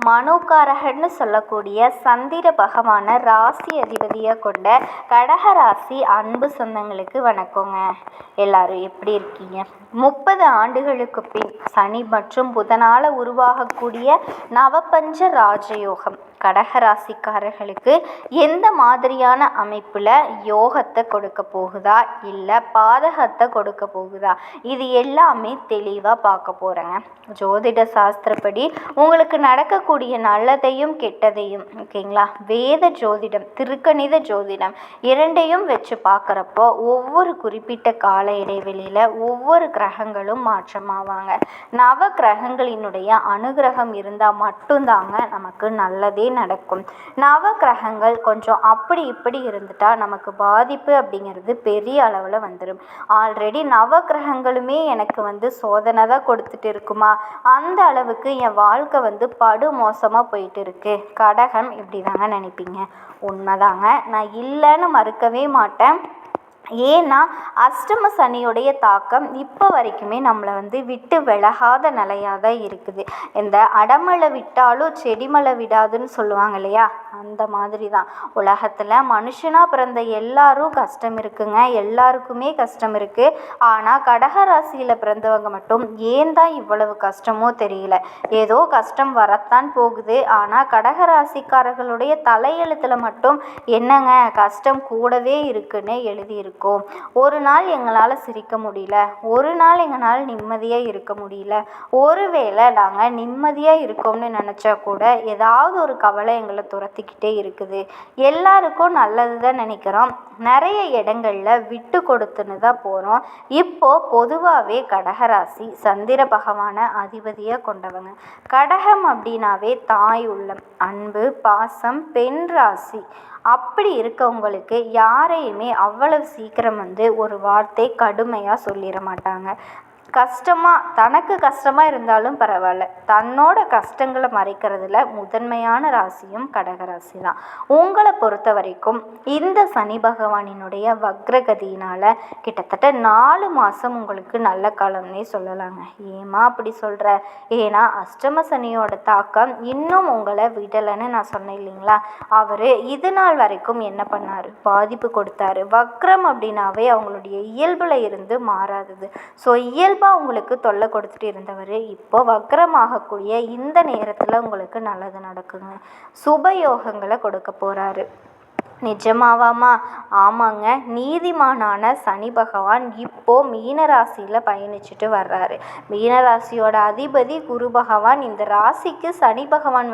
மனோகாரகன்னு சொல்லக்கூடிய சந்திர பகவானை ராசி அதிபதியாக கொண்ட கடக ராசி அன்பு சொந்தங்களுக்கு வணக்கங்க. எல்லாரும் எப்படி இருக்கீங்க? 30 ஆண்டுகளுக்கு பின் சனி மற்றும் புதனால் உருவாகக்கூடிய நவபஞ்ச ராஜயோகம் கடகராசிக்காரர்களுக்கு எந்த மாதிரியான அமைப்பில் யோகத்தை கொடுக்க போகுதா இல்லை பாதகத்தை கொடுக்க போகுதா, இது எல்லாமே தெளிவாக பார்க்க போகிறேங்க. ஜோதிட சாஸ்திரப்படி உங்களுக்கு நடக்கக்கூடிய நல்லதையும் கெட்டதையும் ஓகேங்களா, வேத ஜோதிடம் திருக்கணித ஜோதிடம் இரண்டையும் வச்சு பார்க்குறப்போ ஒவ்வொரு குறிப்பிட்ட கால இடைவெளியில் ஒவ்வொரு கிரகங்களும் மாற்றமாவாங்க. நவ கிரகங்களினுடைய அனுகிரகம் இருந்தால் மட்டும்தாங்க நமக்கு நல்லதே நடக்கும். நவ கிரகங்கள் கொஞ்சம் அப்படி இப்படி இருந்துட்டா நமக்கு பாதிப்பு அப்படிங்கிறது பெரிய அளவில் வந்துடும். ஆல்ரெடி நவ கிரகங்களுமே எனக்கு சோதனை தான் கொடுத்துட்டு இருக்குமா, அந்த அளவுக்கு என் வாழ்க்கை படு மோசமாக போயிட்டு இருக்கு. கடகம் இப்படி தாங்க நினைப்பீங்க. உண்மைதாங்க, நான் இல்லைன்னு மறுக்கவே மாட்டேன். ஏன்னா அஷ்டம சனியுடைய தாக்கம் இப்போ வரைக்குமே நம்மளை விட்டு விலகாத நிலையாக தான் இருக்குது. இந்த அடமலை விட்டாலும் செடிமலை விடாதுன்னு சொல்லுவாங்க இல்லையா, அந்த மாதிரி தான் உலகத்தில் மனுஷனாக பிறந்த எல்லாரும் கஷ்டம் இருக்குங்க, எல்லாருக்குமே கஷ்டம் இருக்குது. ஆனால் கடகராசியில் பிறந்தவங்க மட்டும் ஏன் தான் இவ்வளவு கஷ்டமோ தெரியல. ஏதோ கஷ்டம் வரத்தான் போகுது. ஆனால் கடகராசிக்காரர்களுடைய தலையெழுத்தில் மட்டும் என்னங்க கஷ்டம் கூடவே இருக்குன்னு எழுதியிருக்கு. ஒரு நாள் எங்களால் சிரிக்க முடியல, ஒரு நாள் எங்களால் நிம்மதியாக இருக்க முடியல. ஒருவேளை நாங்கள் நிம்மதியாக இருக்கோம்னு நினச்சா கூட ஏதாவது ஒரு கவலை எங்களை துரத்திக்கிட்டே இருக்குது. எல்லாருக்கும் நல்லது தான் நினைக்கிறோம், நிறைய இடங்களில் விட்டு கொடுத்துன்னு தான் போகிறோம். இப்போது பொதுவாகவே கடகராசி சந்திர பகவானை அதிபதியாக கொண்டவங்க. கடகம் அப்படின்னாவே தாய் உள்ளம், அன்பு, பாசம், பெண் ராசி. அப்படி இருக்கவங்களுக்கு யாரையுமே அவ்வளவு சீக்கிரம் ஒரு வார்த்தை கடுமையாக சொல்லிட மாட்டாங்க. தனக்கு கஷ்டமாக இருந்தாலும் பரவாயில்ல, தன்னோட கஷ்டங்களை மறைக்கிறதுல முதன்மையான ராசியும் கடகராசி தான். உங்களை பொறுத்த வரைக்கும் இந்த சனி பகவானினுடைய வக்ரகதியினால் கிட்டத்தட்ட 4 மாதம் உங்களுக்கு நல்ல காலம்னே சொல்லலாங்க. ஏமா அப்படி சொல்கிற? ஏன்னா அஷ்டம சனியோட தாக்கம் இன்னும் உங்களை விடலைன்னு நான் சொன்னேன் இல்லைங்களா. அவர் இது நாள் வரைக்கும் என்ன பண்ணார்? பாதிப்பு கொடுத்தாரு. வக்ரம் அப்படின்னாவே அவங்களுடைய இயல்பில் இருந்து மாறாதது. ஸோ உங்களுக்கு தொல்லை கொடுத்துட்டு இருந்தவர் இப்போ வக்ரமாகக்கூடிய இந்த நேரத்தில் உங்களுக்கு நல்லது நடக்குங்க. சுபயோகங்களை கொடுக்க போகிறாரு. நிஜமாவாமா? ஆமாங்க, நீதிமானான சனி பகவான் இப்போ மீனராசியில் பயணிச்சுட்டு வர்றாரு. மீனராசியோட அதிபதி குரு பகவான். இந்த ராசிக்கு சனி பகவான்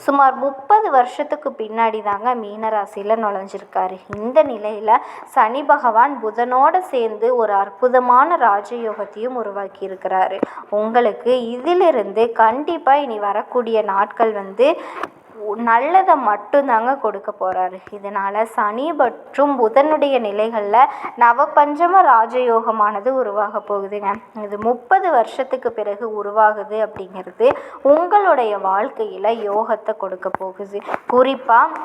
சுமார் 30 வருஷத்துக்கு பின்னாடி தாங்க மீனராசியில் நுழைஞ்சிருக்காரு. இந்த நிலையில் சனி பகவான் புதனோடு சேர்ந்து ஒரு அற்புதமான ராஜயோகத்தையும் உருவாக்கி இருக்கிறாரு. உங்களுக்கு இதிலிருந்து கண்டிப்பாக இனி வரக்கூடிய நாட்கள் நல்லதை மட்டும்தாங்க கொடுக்க போகிறாரு. இதனால் சனி மற்றும் புதனுடைய நிலைகளில் நவபஞ்சம ராஜயோகமானது உருவாக போகுதுங்க. இது 30 வருஷத்துக்கு பிறகு உருவாகுது அப்படிங்கிறது உங்களுடைய வாழ்க்கையில் யோகத்தை கொடுக்க போகுது. குறிப்பாக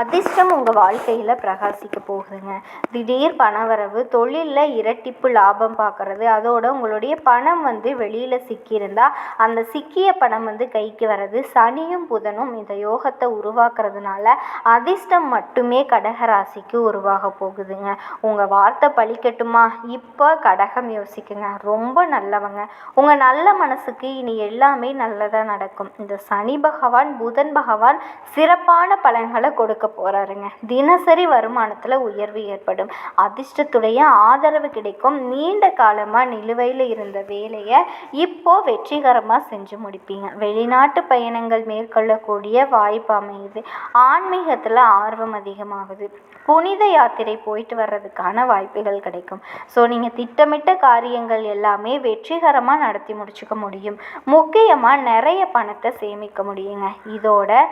அதிர்ஷ்டம் உங்கள் வாழ்க்கையில் பிரகாசிக்க போகுதுங்க. திடீர் பணவரவு, தொழிலில் இரட்டிப்பு லாபம் பார்க்குறது, அதோட உங்களுடைய பணம் வெளியில் சிக்கியிருந்தால் அந்த சிக்கிய பணம் கைக்கு வர்றது. சனியும் புதனும் இந்த யோகத்தை உருவாக்குறதுனால அதிர்ஷ்டம் மட்டுமே கடகராசிக்கு உருவாக போகுதுங்க. உங்கள் வார்த்தை பழிக்கட்டுமா? இப்போ கடகம் யோசிக்குங்க, ரொம்ப நல்லவங்க, உங்கள் நல்ல மனசுக்கு இனி எல்லாமே நல்லதாக நடக்கும். இந்த சனி பகவான் புதன் பகவான் சிறப்பான பலன்களை கொடுக்க போறாருங்க. தினசரி வருமானத்துல உயர்வு ஏற்படும். அதிர்ஷ்டத்துடைய ஆதரவு கிடைக்கும். நீண்ட காலமா நிலுவையில் இருந்த வேலையை இப்போ வெற்றிகரமா செஞ்சு முடிப்பீங்க. வெளிநாட்டு பயணங்கள் மேற்கொள்ளக்கூடிய வாய்ப்பு அமையுது. ஆன்மீகத்துல ஆர்வம் அதிகமாகுது. புனித யாத்திரை போயிட்டு வர்றதுக்கான வாய்ப்புகள் கிடைக்கும். ஸோ நீங்கள் திட்டமிட்ட காரியங்கள் எல்லாமே வெற்றிகரமாக நடத்தி முடிச்சுக்க முடியும். முக்கியமாக நிறைய பணத்தை சேமிக்க முடியுங்க. இதோட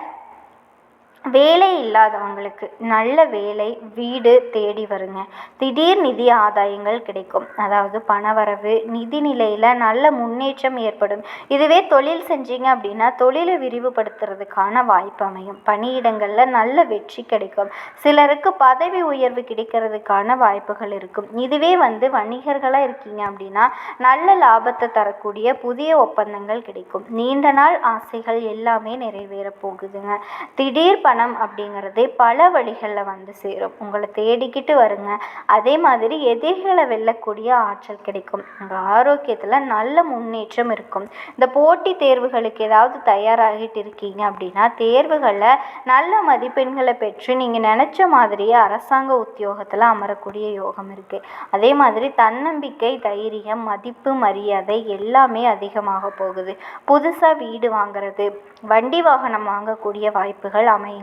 வேலை இல்லாதவங்களுக்கு நல்ல வேலை, வீடு தேடி வருங்க. திடீர் நிதி ஆதாயங்கள் கிடைக்கும். அதாவது பணவரவு, நிதி நிலையில் நல்ல முன்னேற்றம் ஏற்படும். இதுவே தொழில் செஞ்சீங்க அப்படின்னா தொழிலை விரிவுபடுத்துறதுக்கான வாய்ப்பு அமையும். பணியிடங்களில் நல்ல வெற்றி கிடைக்கும். சிலருக்கு பதவி உயர்வு கிடைக்கிறதுக்கான வாய்ப்புகள் இருக்கும். இதுவே வணிகர்களாக இருக்கீங்க அப்படின்னா நல்ல லாபத்தை தரக்கூடிய புதிய ஒப்பந்தங்கள் கிடைக்கும். நீண்ட நாள் ஆசைகள் எல்லாமே நிறைவேற போகுதுங்க. திடீர் பணம் அப்படிங்கிறதே பல வழிகளில் சேரும். உங்களை தேடிக்கிட்டு வருங்க. அதே மாதிரி எதிரிகளை வெல்லக்கூடிய ஆற்றல் கிடைக்கும். உங்கள் ஆரோக்கியத்தில் நல்ல முன்னேற்றம் இருக்கும். இந்த போட்டி தேர்வுகளுக்கு ஏதாவது தயாராகிட்டு இருக்கீங்க அப்படின்னா தேர்வுகளில் நல்ல மதிப்பெண்களை பெற்று நீங்கள் நினச்ச மாதிரியே அரசாங்க உத்தியோகத்தில் அமரக்கூடிய யோகம் இருக்குது. அதே மாதிரி தன்னம்பிக்கை, தைரியம், மதிப்பு, மரியாதை எல்லாமே அதிகமாக போகுது. புதுசாக வீடு வாங்குறது, வண்டி வாகனம் வாங்கக்கூடிய வாய்ப்புகள் அமையுங்க.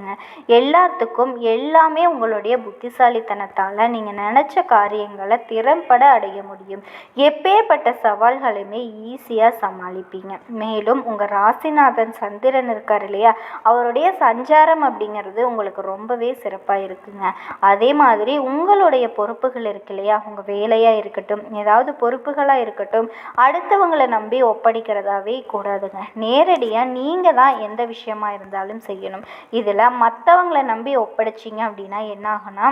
எல்லாத்துக்கும் எல்லாமே உங்களுடைய புத்திசாலித்தனத்தால் நீங்கள் நினச்ச காரியங்களை திறம்பட அடைய முடியும். எப்பேற்பட்ட சவால்களையுமே ஈஸியாக சமாளிப்பீங்க. மேலும் உங்கள் ராசிநாதன் சந்திரன் இருக்கார் இல்லையா, அவருடைய சஞ்சாரம் அப்படிங்கிறது உங்களுக்கு ரொம்பவே சிறப்பாக இருக்குங்க. அதே மாதிரி உங்களுடைய பொறுப்புகள் இருக்கு இல்லையா, உங்கள் வேலையாக இருக்கட்டும், ஏதாவது பொறுப்புகளாக இருக்கட்டும், அடுத்தவங்களை நம்பி ஒப்படைக்கிறதாவே கூடாதுங்க. நேரடியாக நீங்கள் தான் எந்த விஷயமா இருந்தாலும் செய்யணும். இதில் மற்றவங்களை நம்பி ஒப்படைச்சிங்க அப்படின்னா என்ன ஆகுனா,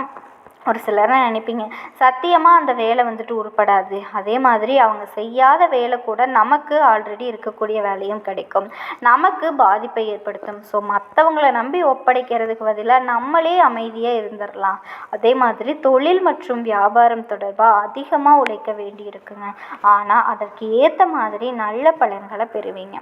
ஒரு சிலரை நினைப்பீங்க சத்தியமாக அந்த வேலை உருப்படாது. அதே மாதிரி அவங்க செய்யாத வேலை கூட நமக்கு ஆல்ரெடி இருக்கக்கூடிய வேலையும் கிடைக்கும், நமக்கு பாதிப்பை ஏற்படுத்தும். ஸோ மற்றவங்களை நம்பி ஒப்படைக்கிறதுக்கு பதிலாக நம்மளே அமைதியாக இருந்துடலாம். அதே மாதிரி தொழில் மற்றும் வியாபாரம் தொடர்பாக அதிகமாக உழைக்க வேண்டி இருக்குங்க. ஆனால் அதற்கு ஏற்ற மாதிரி நல்ல பலன்களை பெறுவீங்க.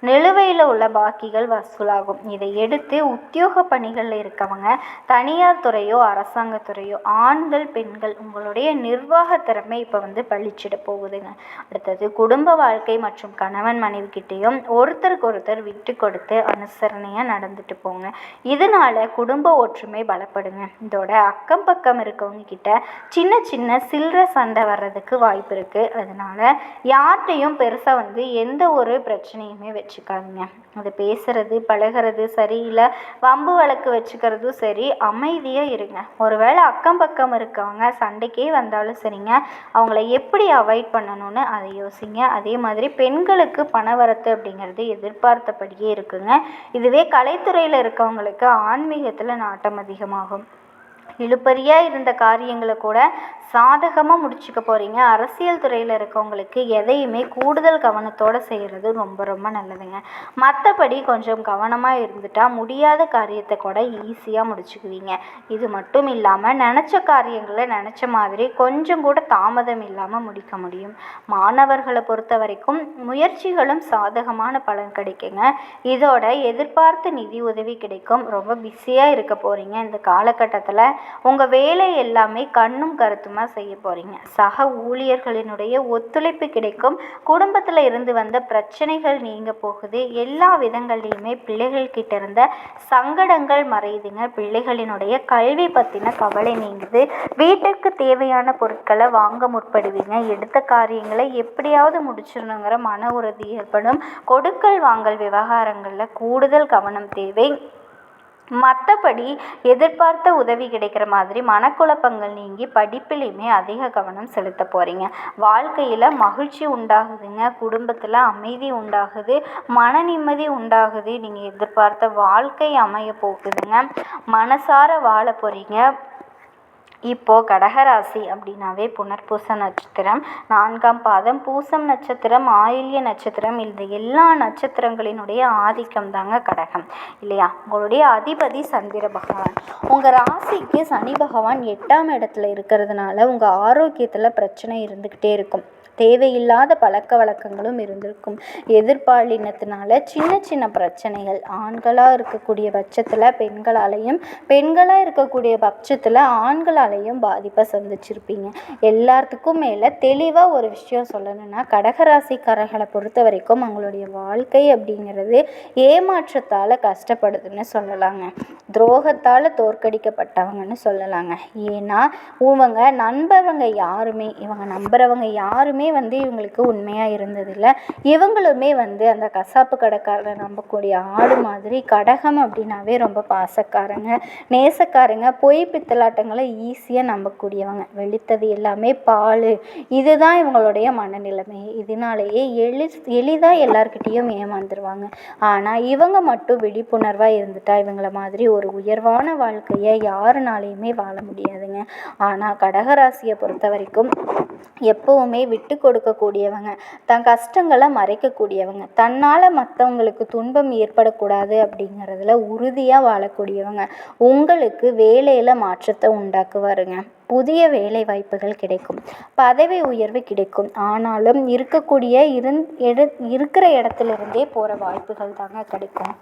நிலுவையில் உள்ள பாக்கிகள் வசூலாகும். இதை எடுத்து உத்தியோக பணிகளில் இருக்கவங்க, தனியார் துறையோ அரசாங்கத்துறையோ, ஆண்கள் பெண்கள், உங்களுடைய நிர்வாக திறமை இப்போ பழிச்சிட போகுதுங்க. அடுத்தது குடும்ப வாழ்க்கை மற்றும் கணவன் மனைவி கிட்டேயும் ஒருத்தருக்கு ஒருத்தர் விட்டு கொடுத்து அனுசரணையாக நடந்துட்டு போங்க. இதனால குடும்ப ஒற்றுமை பலப்படுங்க. இதோட அக்கம் பக்கம் இருக்கவங்க கிட்ட சின்ன சின்ன சில்லற சண்டை வர்றதுக்கு வாய்ப்பு இருக்குது. அதனால யார்கிட்டையும் பெருசாக எந்த ஒரு பிரச்சனையுமே வச்சுக்காதீங்க. அது பேசுறது பழகிறது சரியில்லை, வம்பு வழக்கு வச்சுக்கிறதும் சரி, அமைதியாக இருங்க. ஒருவேளை அக்கம் பக்கம் இருக்கவங்க சண்டைக்கே வந்தாலும் சரிங்க, அவங்கள எப்படி அவாய்ட் பண்ணணும்னு அதை யோசிங்க. அதே மாதிரி பெண்களுக்கு பணவரத்து அப்படிங்கிறது எதிர்பார்த்தபடியே இருக்குங்க. இதுவே கலைத்துறையில் இருக்கவங்களுக்கு ஆன்மீகத்தில் நாட்டம் அதிகமாகும். இழுபறியாக இருந்த காரியங்களை கூட சாதகமாக முடிச்சுக்க போகிறீங்க. அரசியல் துறையில் இருக்கவங்களுக்கு எதையுமே கூடுதல் கவனத்தோடு செய்கிறது ரொம்ப ரொம்ப நல்லதுங்க. மற்றபடி கொஞ்சம் கவனமாக இருந்துட்டால் முடியாத காரியத்தை கூட ஈஸியாக முடிச்சுக்குவீங்க. இது மட்டும் இல்லாமல் நினச்ச காரியங்களை நினச்ச மாதிரி கொஞ்சம் கூட தாமதம் இல்லாமல் முடிக்க முடியும். மாணவர்களை பொறுத்த வரைக்கும் முயற்சிகளும் சாதகமான பலன் கிடைக்குங்க. இதோட எதிர்பார்த்த நிதி உதவி கிடைக்கும். ரொம்ப பிஸியாக இருக்க போகிறீங்க. இந்த காலகட்டத்தில் உங்கள் வேலை எல்லாமே கண்ணும் கருத்துமாக செய்ய போகிறீங்க. சக ஊழியர்களினுடைய ஒத்துழைப்பு கிடைக்கும். குடும்பத்தில் இருந்து வந்த பிரச்சனைகள் நீங்க போகுது. எல்லா விதங்கள்லையுமே பிள்ளைகள் கிட்ட இருந்த சங்கடங்கள் மறையுதுங்க. பிள்ளைகளினுடைய கல்வி பற்றின கவலை நீங்குது. வீட்டுக்கு தேவையான பொருட்களை வாங்க முற்படுவீங்க. எடுத்த காரியங்களை எப்படியாவது முடிச்சிடணுங்கிற மன உறுதி ஏற்படும். கொடுக்கல் வாங்கல் விவகாரங்களில் கூடுதல் கவனம் தேவை. மற்றபடி எதிர்பார்த்த உதவி கிடைக்கிற மாதிரி மனக்குழப்பங்கள் நீங்கி படிப்பிலையுமே அதிக கவனம் செலுத்த போகிறீங்க. வாழ்க்கையில் மகிழ்ச்சி உண்டாகுதுங்க. குடும்பத்தில் அமைதி உண்டாகுது, மன நிம்மதி உண்டாகுது. நீங்கள் எதிர்பார்த்த வாழ்க்கை அமைய போகுதுங்க. மனசார வாழ போகிறீங்க. இப்போது கடகராசி அப்படின்னாவே புனர்பூச நட்சத்திரம், 4ஆம் பாதம், பூசம் நட்சத்திரம், ஆயில்ய நட்சத்திரம், இந்த எல்லா நட்சத்திரங்களினுடைய ஆதிக்கம் தாங்க கடகம் இல்லையா. உங்களுடைய அதிபதி சந்திர பகவான். உங்கள் ராசிக்கு சனி பகவான் 8ஆம் இடத்துல இருக்கிறதுனால உங்கள் ஆரோக்கியத்தில் பிரச்சனை இருந்துக்கிட்டே இருக்கும். தேவையில்லாத பழக்க வழக்கங்களும் இருந்திருக்கும். எதிர்பாலினத்தினால சின்ன சின்ன பிரச்சனைகள் ஆண்களாக இருக்கக்கூடிய பட்சத்தில் பெண்களாலையும், பெண்களாக இருக்கக்கூடிய பட்சத்தில் ஆண்களாலையும் பாதிப்பை சந்திச்சிருப்பீங்க. எல்லாத்துக்கும் மேலே தெளிவாக ஒரு விஷயம் சொல்லணும்னா, கடகராசிக்காரர்களை பொறுத்த வரைக்கும் அவங்களுடைய வாழ்க்கை அப்படிங்கிறது ஏமாற்றத்தால் கஷ்டப்படுதுன்னு சொல்லலாங்க. துரோகத்தால் தோற்கடிக்கப்பட்டவங்கன்னு சொல்லலாங்க. ஏன்னா இவங்க நம்புறவங்க யாருமே வந்து இவங்களுக்கு உண்மையாக இருந்ததில்லை. இவங்களுமே வந்து அந்த கசாப்பு கடைக்காரரை நம்பக்கூடிய ஆடு மாதிரி கடகம் அப்படின்னாவே ரொம்ப பாசக்காரங்க, நேசக்காரங்க, பொய் பித்தலாட்டங்களை ஈஸியாக நம்பக்கூடியவங்க. வெளுத்தது எல்லாமே பால், இதுதான் இவங்களுடைய மனநிலைமை. இதனாலேயே எளிதாக எல்லார்கிட்டேயும் ஏமாந்துருவாங்க. ஆனால் இவங்க மட்டும் விழிப்புணர்வாக இருந்துட்டா இவங்கள மாதிரி ஒரு உயர்வான வாழ்க்கையை யாருனாலையுமே வாழ முடியாதுங்க. ஆனால் கடகராசியை பொறுத்த வரைக்கும் எப்போவுமே விட்டு கொடுக்கக்கூடியவங்க, தன் கஷ்டங்களை மறைக்கக்கூடியவங்க, தன்னால் மற்றவங்களுக்கு துன்பம் ஏற்படக்கூடாது அப்படிங்கிறதுல உறுதியாக வாழக்கூடியவங்க. உங்களுக்கு வேலையில் மாற்றத்தை உண்டாக்குவாருங்க. புதிய வேலை வாய்ப்புகள் கிடைக்கும், பதவி உயர்வு கிடைக்கும். ஆனாலும் இருக்கிற இடத்துலேருந்தே போகிற வாய்ப்புகள் தாங்க கிடைக்கும்.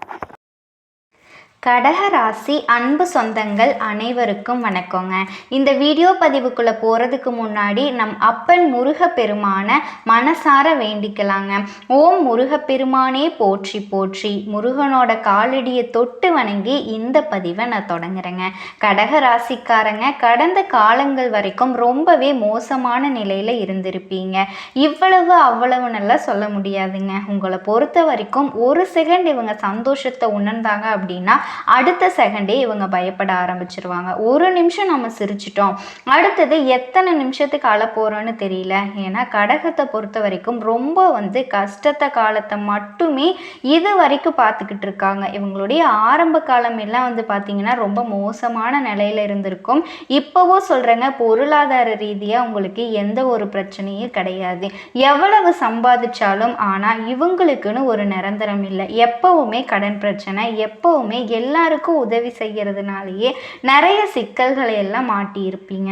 கடகராசி அன்பு சொந்தங்கள் அனைவருக்கும் வணக்கங்க. இந்த வீடியோ பதிவுக்குள்ளே போகிறதுக்கு முன்னாடி நம் அப்பன் முருகப்பெருமான மனசார வேண்டிக்கலாங்க. ஓம் முருகப்பெருமானே போற்றி போற்றி. முருகனோட காலடியை தொட்டு வணங்கி இந்த பதிவை நான் தொடங்குறேங்க. கடகராசிக்காரங்க கடந்த காலங்கள் வரைக்கும் ரொம்பவே மோசமான நிலையில் இருந்திருப்பீங்க. இவ்வளவு அவ்வளவு நல்லா சொல்ல முடியாதுங்க. உங்களை பொறுத்த வரைக்கும் ஒரு செகண்ட் இவங்க சந்தோஷத்தை உணர்ந்தாங்க அப்படின்னா அடுத்த செகண்டே இவங்க பயப்பட ஆரம்பிச்சிருவாங்க. ஒரு நிமிஷம் நம்ம சிரிச்சிட்டோம், அடுத்தது எத்தனை நிமிஷத்துக்கு அழ போகிறோன்னு தெரியல. ஏன்னா கடகத்தை பொறுத்த வரைக்கும் ரொம்ப வந்து கஷ்டத்தை காலத்தை மட்டுமே இது வரைக்கும் பார்த்துக்கிட்டு இருக்காங்க. இவங்களுடைய ஆரம்ப காலம் எல்லாம் வந்து பார்த்திங்கன்னா ரொம்ப மோசமான நிலையில் இருந்திருக்கும். இப்போவும் சொல்கிறேங்க, பொருளாதார ரீதியாக உங்களுக்கு எந்த ஒரு பிரச்சனையும் கிடையாது. எவ்வளவு சம்பாதிச்சாலும் ஆனால் இவங்களுக்குன்னு ஒரு நிரந்தரம் இல்லை. எப்பவுமே கடன் பிரச்சனை, எப்பவுமே எல்லாருக்கும் உதவி செய்கிறதுனாலேயே நிறைய சிக்கல்களை எல்லாம் மாட்டியிருப்பீங்க.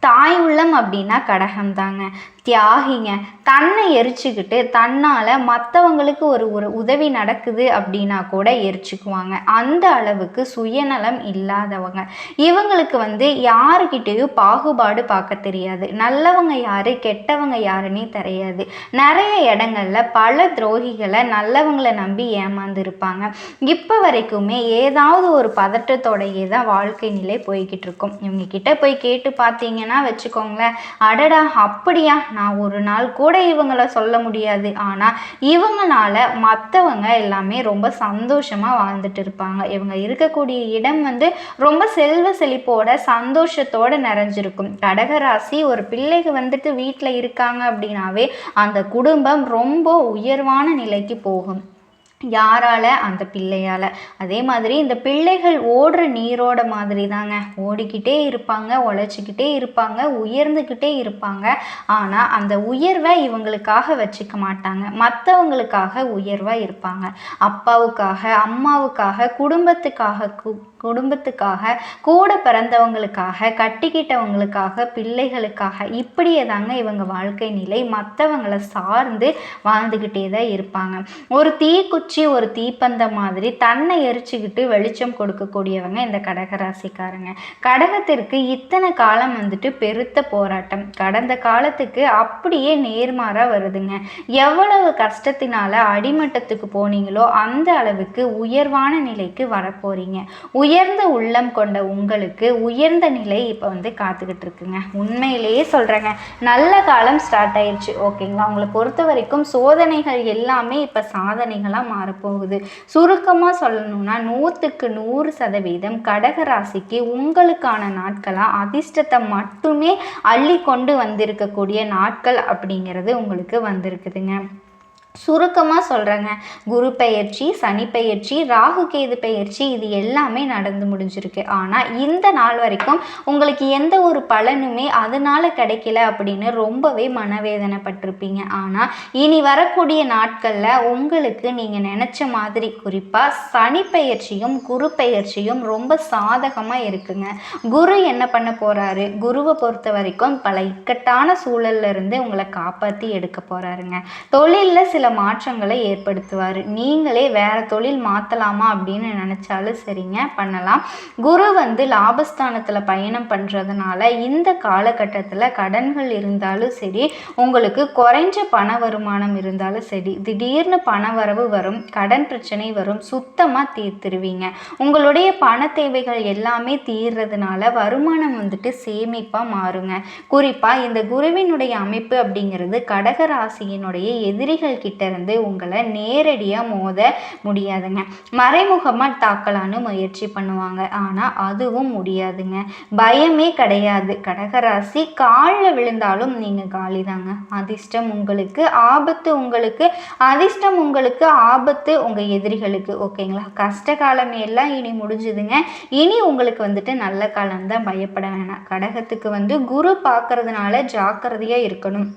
தாய் உள்ளம் அப்படின்னா கடகம் தாங்க. தியாகிங்க. தன்னை எரிச்சுக்கிட்டு தன்னால் மற்றவங்களுக்கு ஒரு உதவி நடக்குது அப்படின்னா கூட எரிச்சுக்குவாங்க. அந்த அளவுக்கு சுயநலம் இல்லாதவங்க. இவங்களுக்கு வந்து யாருக்கிட்டேயும் பாகுபாடு பார்க்க தெரியாது. நல்லவங்க யாரு கெட்டவங்க யாருன்னே தெரியாது. நிறைய இடங்கள்ல பல துரோகிகளை நல்லவங்களை நம்பி ஏமாந்துருப்பாங்க. இப்போ வரைக்குமே ஏதாவது ஒரு பதட்டத்தோடையே தான் வாழ்க்கை நிலை போய்கிட்டு இருக்கும். இவங்க கிட்ட போய் கேட்டு பார்த்தீங்கன்னா வச்சுக்கோங்களேன், அடடா அப்படியா, நான் ஒரு நாள் கூட இவங்கள சொல்ல முடியாது. ஆனால் இவங்களால மற்றவங்க எல்லாமே ரொம்ப சந்தோஷமாக வாழ்ந்துட்டு இருப்பாங்க. இவங்க இருக்கக்கூடிய இடம் வந்து ரொம்ப செல்வ செழிப்போட சந்தோஷத்தோடு நிறைஞ்சிருக்கும். கடகராசி ஒரு பிள்ளைக்கு வந்துட்டு வீட்டில் இருக்காங்க அப்படின்னாவே அந்த குடும்பம் ரொம்ப உயர்வான நிலைக்கு போகும். யாரால? அந்த பிள்ளையால். அதே மாதிரி இந்த பிள்ளைகள் ஓடுற நீரோட மாதிரி தாங்க. ஓடிக்கிட்டே இருப்பாங்க, உழைச்சிக்கிட்டே இருப்பாங்க, உயர்ந்துக்கிட்டே இருப்பாங்க. ஆனால் அந்த உயர்வை இவங்களுக்காக வச்சுக்க மாட்டாங்க, மற்றவங்களுக்காக உயர்வாக இருப்பாங்க. அப்பாவுக்காக, அம்மாவுக்காக, குடும்பத்துக்காக, கூட பிறந்தவங்களுக்காக, கட்டிக்கிட்டவங்களுக்காக, பிள்ளைகளுக்காக, இப்படியே தாங்க இவங்க வாழ்க்கை நிலை. மற்றவங்களை சார்ந்து வாழ்ந்துக்கிட்டே தான் இருப்பாங்க. ஒரு தீக்குச்சி, ஒரு தீப்பந்தம் மாதிரி தன்னை எரிச்சுக்கிட்டு வெளிச்சம் கொடுக்கக்கூடியவங்க இந்த கடகராசிக்காரங்க. கடகத்திற்கு இத்தனை காலம் வந்துட்டு பெருத்த போராட்டம். கடந்த காலத்துக்கு அப்படியே நேர்மாறா வருதுங்க. எவ்வளவு கஷ்டத்தினால அடிமட்டத்துக்கு போனீங்களோ அந்த அளவுக்கு உயர்வான நிலைக்கு வரப்போறீங்க. உயர்ந்த உள்ளம் கொண்ட உங்களுக்கு உயர்ந்த நிலை இப்போ வந்து காத்துக்கிட்டு இருக்குங்க. உண்மையிலேயே சொல்கிறேங்க, நல்ல காலம் ஸ்டார்ட் ஆயிடுச்சு. ஓகேங்களா? உங்களை பொறுத்த வரைக்கும் சோதனைகள் எல்லாமே இப்போ சாதனைகளாக மாறப்போகுது. சுருக்கமாக சொல்லணும்னா 100% கடகராசிக்கு உங்களுக்கான நாட்களாக அதிர்ஷ்டத்தை மட்டுமே அள்ளி கொண்டு வந்திருக்கக்கூடிய நாட்கள் அப்படிங்கிறது உங்களுக்கு வந்திருக்குதுங்க. சுருக்கமாக சொல்கிறேங்க, குரு பெயர்ச்சி, சனி பெயர்ச்சி, ராகு கேது பெயர்ச்சி, இது எல்லாமே நடந்து முடிஞ்சிருக்கு. ஆனால் இந்த நாள் வரைக்கும் உங்களுக்கு எந்த ஒரு பலனுமே அதனால் கிடைக்கல அப்படின்னு ரொம்பவே மனவேதனைப்பட்டிருப்பீங்க. ஆனால் இனி வரக்கூடிய நாட்களில் உங்களுக்கு நீங்கள் நினச்ச மாதிரி, குறிப்பாக சனி பெயர்ச்சியும் குரு பெயர்ச்சியும் ரொம்ப சாதகமாக இருக்குங்க. குரு என்ன பண்ண போகிறாரு? குருவை பொறுத்த வரைக்கும் பல இக்கட்டான சூழல்ல இருந்து உங்களை காப்பாற்றி எடுக்க போகிறாருங்க. தொழிலில் சில மாற்றங்களை ஏற்படுத்துவார். நீங்களே வேறு தொழில் மாற்றலாமா அப்படின்னு நினச்சாலும் சரிங்க, பண்ணலாம். குரு லாபஸ்தானத்தில் பயணம் பண்ணுறதுனால இந்த காலகட்டத்தில் கடன்கள் இருந்தாலும் சரி, உங்களுக்கு குறைஞ்ச பண வருமானம் இருந்தாலும் சரி, திடீர்னு பண வரவு வரும், கடன் பிரச்சனை வரும், சுத்தமாக தீர்த்துருவீங்க. உங்களுடைய பண தேவைகள் எல்லாமே தீர்றதுனால வருமானம் சேமிப்பாக மாறுங்க. குறிப்பாக இந்த குருவினுடைய அமைப்பு அப்படிங்கிறது கடக ராசியினுடைய எதிரிகள் கிட்ட இருந்து உங்களை நேரடியாக மோத முடியாதுங்க. மறைமுகமாக தாக்கலான்னு முயற்சி பண்ணுவாங்க, ஆனால் அதுவும் முடியாதுங்க. பயமே கிடையாது. கடகராசி காலில் விழுந்தாலும் நீங்கள் காலி தாங்க. அதிர்ஷ்டம் உங்களுக்கு, ஆபத்து உங்களுக்கு. அதிர்ஷ்டம் உங்களுக்கு, ஆபத்து உங்கள் எதிரிகளுக்கு. ஓகேங்களா? கஷ்ட காலம் எல்லாம் இனி முடிஞ்சுதுங்க. இனி உங்களுக்கு நல்ல காலம்தான், பயப்பட வேணாம். கடகத்துக்கு குரு பார்க்கறதுனால ஜாக்கிரதையாக இருக்கணும்.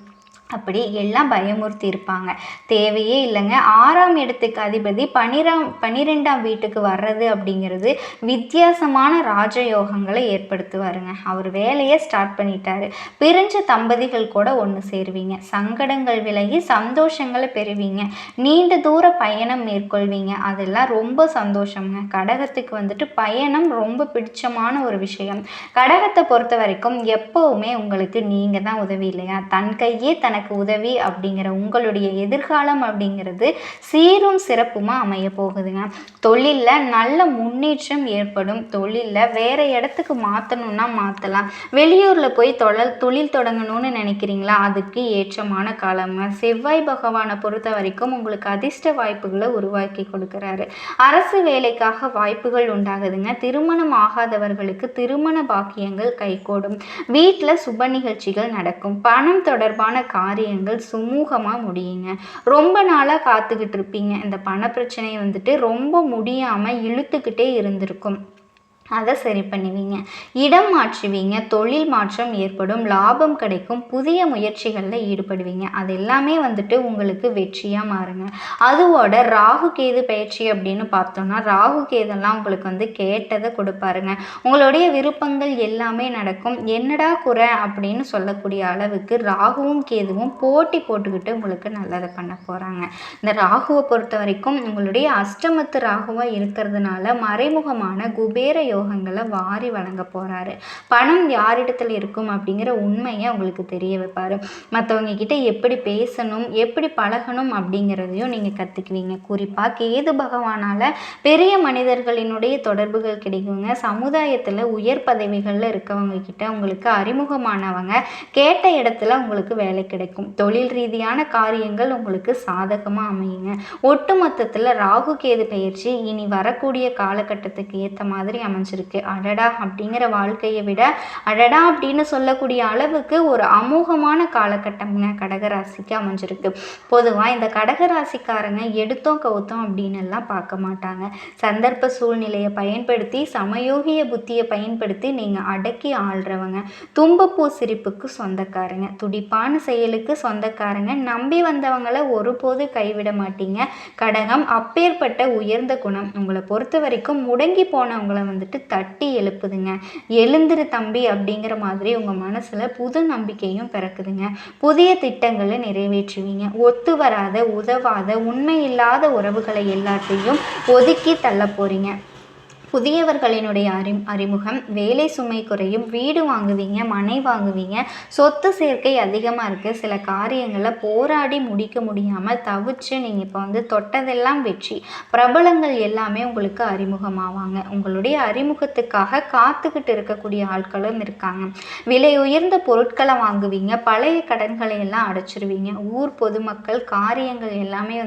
அப்படி எல்லாம் பயமுறுத்தி இருப்பாங்க, தேவையே இல்லைங்க. 6ஆம் இடத்துக்கு அதிபதி 12ஆம் வீட்டுக்கு வர்றது அப்படிங்கிறது வித்தியாசமான ராஜயோகங்களை ஏற்படுத்துவாருங்க. அவர் வேலையை ஸ்டார்ட் பண்ணிட்டாரு. பிரிஞ்ச தம்பதிகள் கூட ஒன்று சேருவீங்க. சங்கடங்கள் விலகி சந்தோஷங்களை பெறுவீங்க. நீண்ட தூர பயணம் மேற்கொள்வீங்க. அதெல்லாம் ரொம்ப சந்தோஷங்க. கடகத்துக்கு பயணம் ரொம்ப பிடிச்சமான ஒரு விஷயம். கடகத்தை பொறுத்த வரைக்கும் எப்பவுமே உங்களுக்கு நீங்கள் தான் உதவி இல்லையா, தன் கையே தனக்கு உதவி அப்படிங்கிற உங்களுடைய எதிர்காலம் அப்படிங்கிறது சீரும் சிறப்புமா அமைய போகுதுங்க. தொழிலில் நல்ல முன்னேற்றம் ஏற்படும். தொழிலில் வேற இடத்துக்கு மாற்றணும்னா மாற்றலாம். வெளியூரில் போய் தொழில் தொடங்கணும்னு நினைக்கிறீங்களா, அதுக்கு ஏற்றமான காலங்க. செவ்வாய் பகவானை பொறுத்த வரைக்கும் உங்களுக்கு அதிர்ஷ்ட வாய்ப்புகளை உருவாக்கி கொடுக்குறாரு. அரசு வேலைக்காக வாய்ப்புகள் உண்டாகுதுங்க. திருமணம் ஆகாதவர்களுக்கு திருமண பாக்கியங்கள் கைகூடும். வீட்டில் சுப நிகழ்ச்சிகள் நடக்கும். பணம் தொடர்பான காரியங்கள் சுமூகமாக முடியுங்க. ரொம்ப நாளாக காத்துக்கிட்டு இருப்பீங்க. இந்த பண பிரச்சனை ரொம்ப முடியாமல் இழுத்துக்கிட்டே இருந்திருக்கும். அதை சரி பண்ணுவீங்க. இடம் மாற்றுவீங்க. தொழில் மாற்றம் ஏற்படும். லாபம் கிடைக்கும். புதிய முயற்சிகளில் ஈடுபடுவீங்க. அது எல்லாமே உங்களுக்கு வெற்றியாக மாறுங்க. அதுவோட ராகு கேது பயிற்சி அப்படின்னு பார்த்தோம்னா, ராகு கேதெல்லாம் உங்களுக்கு கேட்டதை கொடுப்பாருங்க. உங்களுடைய விருப்பங்கள் எல்லாமே நடக்கும். என்னடா குறை அப்படின்னு சொல்லக்கூடிய அளவுக்கு ராகுவும் கேதுவும் போட்டி போட்டுக்கிட்டு உங்களுக்கு நல்லதை பண்ண போகிறாங்க. இந்த ராகுவை பொறுத்த வரைக்கும் உங்களுடைய அஷ்டமத்து ராகுவாக இருக்கிறதுனால மறைமுகமான குபேர யோகங்களை வாரி வழங்க போறாரு. பணம் யாரிடத்துல இருக்கும் அப்படிங்கிற உண்மையை உங்களுக்கு தெரிய வைப்பாரு. மற்றவங்க கிட்ட எப்படி பேசணும், எப்படி பழகணும் அப்படிங்கிறதையும் நீங்க கத்துக்குவீங்க. குறிப்பா கேது பகவானால பெரிய மனிதர்களினுடைய தொடர்புகள் கிடைக்குங்க. சமுதாயத்துல உயர் பதவிகள்ல இருக்கவங்க கிட்ட உங்களுக்கு அறிமுகமானவங்க கேட்ட இடத்துல உங்களுக்கு வேலை கிடைக்கும். தொழில் ரீதியான காரியங்கள் உங்களுக்கு சாதகமா அமையுங்க. ஒட்டு மொத்தத்துல ராகு கேது பயிற்சி இனி வரக்கூடிய காலகட்டத்துக்கு ஏற்ற மாதிரி அமைஞ்சிருக்கு. அடடா அப்படிங்கிற வாழ்க்கையை விட அடடா அப்படின்னு சொல்லக்கூடிய அளவுக்கு ஒரு அமோகமான காலகட்டம்ங்க கடகராசிக்கு அமைஞ்சிருக்கு. பொதுவாக இந்த கடகராசிக்காரங்க எடுத்தோம் கவுத்தோம் அப்படின்னு எல்லாம் பார்க்க மாட்டாங்க. சந்தர்ப்ப சூழ்நிலையை பயன்படுத்தி சமயோகிய புத்தியை பயன்படுத்தி நீங்கள் அடக்கி ஆள்றவங்க. தும்பப்பூ சிரிப்புக்கு சொந்தக்காரங்க. துடிப்பான செயலுக்கு சொந்தக்காரங்க. நம்பி வந்தவங்களை ஒருபோது கைவிட மாட்டீங்க. கடகம் அப்பேற்பட்ட உயர்ந்த குணம். உங்களை பொறுத்த வரைக்கும் முடங்கி போனவங்களை தட்டி எழுப்புதுங்க. எழுந்திரு தம்பி அப்படிங்கிற மாதிரி உங்கள் மனசில் புது நம்பிக்கையும் பிறக்குதுங்க. புதிய திட்டங்களை நிறைவேற்றுவீங்க. ஒத்து வராத, உதவாத, உண்மை இல்லாத உறவுகளை எல்லாத்தையும் ஒதுக்கி தள்ள போறீங்க. புதியவர்களினுடைய அறிமுகம். வேலை சுமை குறையும். வீடு வாங்குவீங்க, மனை வாங்குவீங்க. சொத்து சேர்க்கை அதிகமாக இருக்குது. சில காரியங்களை போராடி முடிக்க முடியாமல் தவிச்சு நீங்கள் இப்போ தொட்டதெல்லாம் வெற்றி. பிரபலங்கள் எல்லாமே உங்களுக்கு அறிமுகமாவாங்க. உங்களுடைய அறிமுகத்துக்காக காத்துக்கிட்டு இருக்கக்கூடிய ஆட்களும் இருக்காங்க. விலை உயர்ந்த பொருட்களை வாங்குவீங்க. பழைய கடன்களை எல்லாம் அடைச்சிருவீங்க. ஊர் பொதுமக்கள் காரியங்கள் எல்லாமே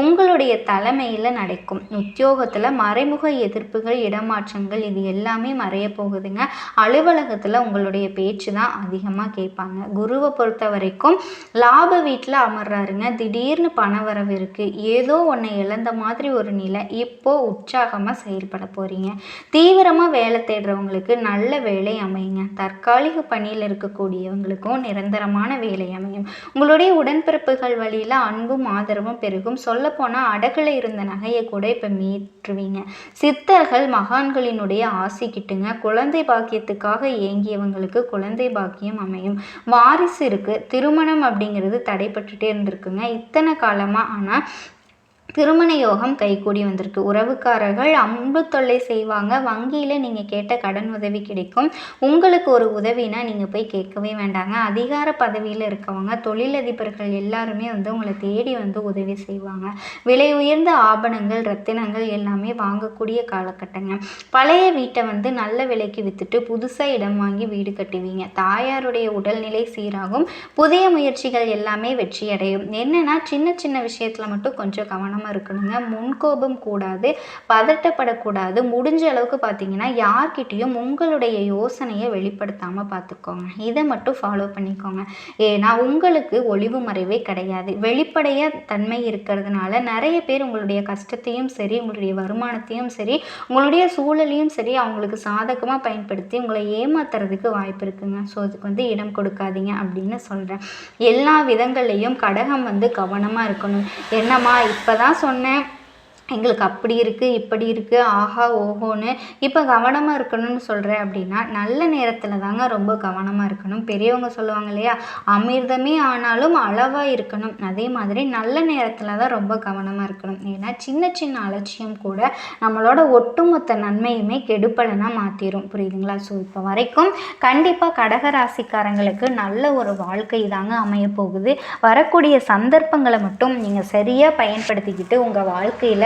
உங்களுடைய தலைமையில் நடக்கும். உத்தியோகத்தில் மறைமுக எதிர்ப்புகள், இடமாற்றங்கள் இது எல்லாமே மறைய போகுதுங்க. அலுவலகத்தில் உங்களுடைய பேச்சு தான் அதிகமாக கேட்பாங்க. குருவை பொறுத்த வரைக்கும் லாப வீட்டில் அமர்றாருங்க. திடீர்னு பண வரவு இருக்குது. ஏதோ ஒன்று இழந்த மாதிரி ஒரு நிலை. இப்போ உற்சாகமாக செயல்பட போகிறீங்க. தீவிரமாக வேலை தேடுறவங்களுக்கு நல்ல வேலை அமையுங்க. தற்காலிக பணியில் இருக்கக்கூடியவங்களுக்கும் நிரந்தரமான வேலை அமையும். உங்களுடைய உடன்பிறப்புகள் வழியில் அன்பும் ஆதரவும் பெருகும். சொல்லப்போனால் அடகுல இருந்த நகையை கூட இப்போ மீட்டுருவீங்க. சித்தர்கள் சித்தர்கள் மகான்களினுடைய ஆசி கிட்டுங்க. குழந்தை பாக்கியத்துக்காக ஏங்கியவங்களுக்கு குழந்தை பாக்கியம் அமையும். வாரிசு இருக்குது. திருமணம் அப்படிங்கிறது தடைப்பட்டுட்டே இருந்திருக்குங்க இத்தனை காலமாக. ஆனால் திருமண யோகம் கைகூடி வந்திருக்கு. உறவுக்காரர்கள் அன்பு தொல்லை செய்வாங்க. வங்கியில் நீங்கள் கேட்ட கடன் உதவி கிடைக்கும். உங்களுக்கு ஒரு உதவினா நீங்கள் போய் கேட்கவே வேண்டாங்க. அதிகார பதவியில் இருக்கவங்க, தொழிலதிபர்கள் எல்லாருமே உங்களை தேடி உதவி செய்வாங்க. விலை உயர்ந்த ஆபணங்கள், ரத்தினங்கள் எல்லாமே வாங்கக்கூடிய காலகட்டங்க. பழைய வீட்டை நல்ல விலைக்கு விற்றுட்டு புதுசாக இடம் வாங்கி வீடு கட்டுவீங்க. தாயாருடைய உடல்நிலை சீராகும். புதிய முயற்சிகள் எல்லாமே வெற்றியடையும். என்னென்னா சின்ன சின்ன விஷயத்தில் மட்டும் கொஞ்சம் கவனமாக இருக்கணுங்க. முன்கோபம் கூடாது, பதட்டப்படக்கூடாது. முடிஞ்ச அளவுக்கு பார்த்தீங்கன்னா யார்கிட்டையும் உங்களுடைய யோசனையை வெளிப்படுத்தாமல் பார்த்துக்கோங்க. இதை மட்டும் ஃபாலோ பண்ணிக்கோங்க. ஏன்னா உங்களுக்கு ஒளிவு மறைவே கிடையாது. வெளிப்படைய தன்மை இருக்கிறதுனால நிறைய பேர் உங்களுடைய கஷ்டத்தையும் சரி, உங்களுடைய வருமானத்தையும் சரி, உங்களுடைய சூழலையும் சரி அவங்களுக்கு சாதகமாக பயன்படுத்தி உங்களை ஏமாத்துறதுக்கு வாய்ப்பு இருக்குங்க. ஸோ அதுக்கு இடம் கொடுக்காதீங்க அப்படின்னு சொல்கிறேன். எல்லா விதங்கள்லையும் கடகம் கவனமாக இருக்கணும். என்னம்மா இப்போ தான் சொன்னேன், எங்களுக்கு அப்படி இருக்குது இப்படி இருக்குது ஆஹா ஓஹோன்னு இப்போ கவனமாக இருக்கணும்னு சொல்கிறேன் அப்படின்னா நல்ல நேரத்தில் தாங்க ரொம்ப கவனமாக இருக்கணும். பெரியவங்க சொல்லுவாங்க இல்லையா, அமிர்தமே ஆனாலும் அளவாக இருக்கணும். அதே மாதிரி நல்ல நேரத்தில் தான் ரொம்ப கவனமாக இருக்கணும். ஏன்னா சின்ன சின்ன அலட்சியம் கூட நம்மளோட ஒட்டுமொத்த நன்மையுமே கெடுப்பலனாக மாற்றிடும். புரியுதுங்களா? ஸோ இப்போ வரைக்கும் கண்டிப்பாக கடகராசிக்காரங்களுக்கு நல்ல ஒரு வாழ்க்கை தாங்க அமைய போகுது. வரக்கூடிய சந்தர்ப்பங்களை மட்டும் நீங்கள் சரியாக பயன்படுத்திக்கிட்டு உங்கள் வாழ்க்கையில்